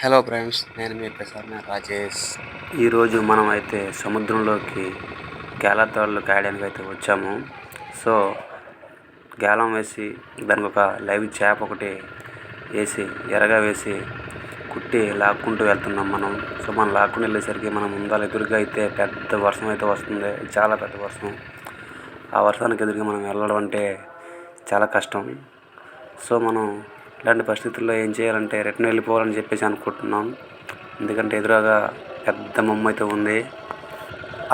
Hello friends, నేను మీ ప్రసన్న రాజేష్. ఈరోజు మనం అయితే సముద్రంలోకి గేలతాళ్ళు కాయడానికి అయితే వచ్చాము. సో గేలం వేసి దానికి ఒక లైవ్ చేప ఒకటి వేసి ఎరగా వేసి కుట్టి లాక్కుంటూ వెళ్తున్నాం మనం. సో మనం లాక్కుని వెళ్ళేసరికి మనం ముందాల ఎదురుగా అయితే పెద్ద వర్షం అయితే వస్తుంది, చాలా పెద్ద వర్షం. ఆ వర్షానికి ఎదురుగా మనం వెళ్ళడం అంటే చాలా కష్టం. సో మనం ఇలాంటి పరిస్థితుల్లో ఏం చేయాలంటే రిటర్న్ వెళ్ళిపోవాలని చెప్పేసి అనుకుంటున్నాం. ఎందుకంటే ఎదురుగా పెద్ద మమ్మ అయితే ఉంది.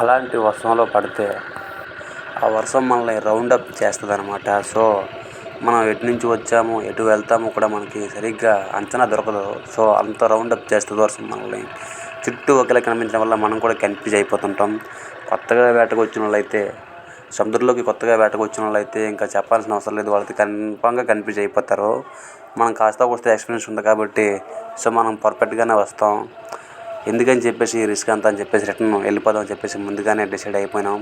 అలాంటి వర్షంలో పడితే ఆ వర్షం మనల్ని రౌండప్ చేస్తుంది అనమాట. సో మనం ఎటు నుంచి వచ్చాము ఎటు వెళ్తామో కూడా మనకి సరిగ్గా అంచనా దొరకదు. సో అంత రౌండప్ చేస్తుంది వర్షం మనల్ని. చుట్టూ ఒకేలా కనిపించడం వల్ల మనం కూడా కన్ఫ్యూజ్ అయిపోతుంటాం. కొత్తగా వేటకు వచ్చిన వాళ్ళైతే సముద్రంలోకి కొత్తగా వేటకు వచ్చిన వాళ్ళైతే ఇంకా చెప్పాల్సిన అవసరం లేదు, వాళ్ళకి కన్ఫామ్గా కన్ఫ్యూజ్ అయిపోతారు. మనం కాస్త వస్తే ఎక్స్పీరియన్స్ ఉంది కాబట్టి సో మనం పర్ఫెక్ట్గానే వస్తాం. ఎందుకని చెప్పేసి రిస్క్ అంతా అని చెప్పేసి రిటర్న్ వెళ్ళిపోదాం అని చెప్పేసి ముందుగానే డిసైడ్ అయిపోయినాం.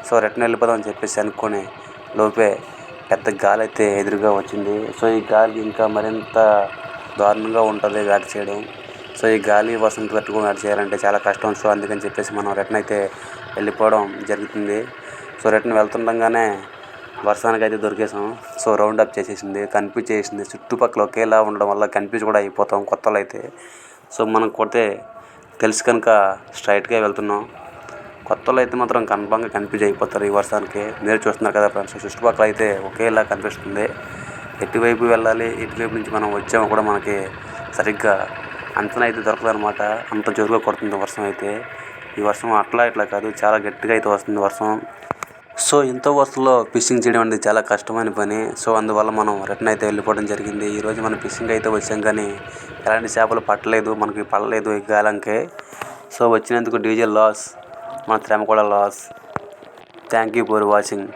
సో రిటర్న్ వెళ్ళిపోదాం అని చెప్పేసి అనుకుని లోపే పెద్ద గాలి అయితే ఎదురుగా వచ్చింది. సో ఈ గాలి ఇంకా మరింత దారుణంగా ఉంటుంది వేట చేయడం. సో ఈ గాలి వర్షం తట్టుకొని వేట చేయాలంటే చాలా కష్టం. సో అందుకని చెప్పేసి మనం రిటర్న్ అయితే వెళ్ళిపోవడం జరుగుతుంది. సో రిటర్న్ వెళ్తుండగానే వర్షానికి అయితే దొరికేసాం. సో రౌండ్ అప్ చేసేసింది, కన్ఫ్యూజ్ చేసింది. చుట్టుపక్కల ఒకేలా ఉండడం వల్ల కన్ఫ్యూజ్ కూడా అయిపోతాం కొత్తలో అయితే. సో మనం కొడితే తెలిసి కనుక స్ట్రైట్గా వెళ్తున్నాం. కొత్తలో అయితే మాత్రం కన్ఫామ్గా కన్ఫ్యూజ్ అయిపోతారు ఈ వర్షానికి. మీరు చూస్తున్నారు కదా ఫ్రెండ్స్, చుట్టుపక్కల అయితే ఒకేలా కనిపిస్తుంది. ఎటువైపు వెళ్ళాలి, ఎటువైపు నుంచి మనం వచ్చామో కూడా మనకి సరిగ్గా అంచనా అయితే దొరకదు అనమాట. అంత జోరుగా కొడుతుంది వర్షం అయితే. ఈ వర్షం అట్లా ఇట్లా కాదు, చాలా గట్టిగా అయితే వస్తుంది వర్షం. సో ఇంత వర్షంలో ఫిషింగ్ చేయడం అనేది చాలా కష్టమైన పని. సో అందువల్ల మనం రిటర్న్ అయితే వెళ్ళిపోవడం జరిగింది. ఈరోజు మనం ఫిషింగ్ అయితే వచ్చాం కానీ ఎలాంటి చేపలు పట్టలేదు, మనకి పడలేదు ఈ గాలంకి. సో వచ్చినందుకు డీజిల్ లాస్, మన శ్రమ కూడా loss. Thank you for watching.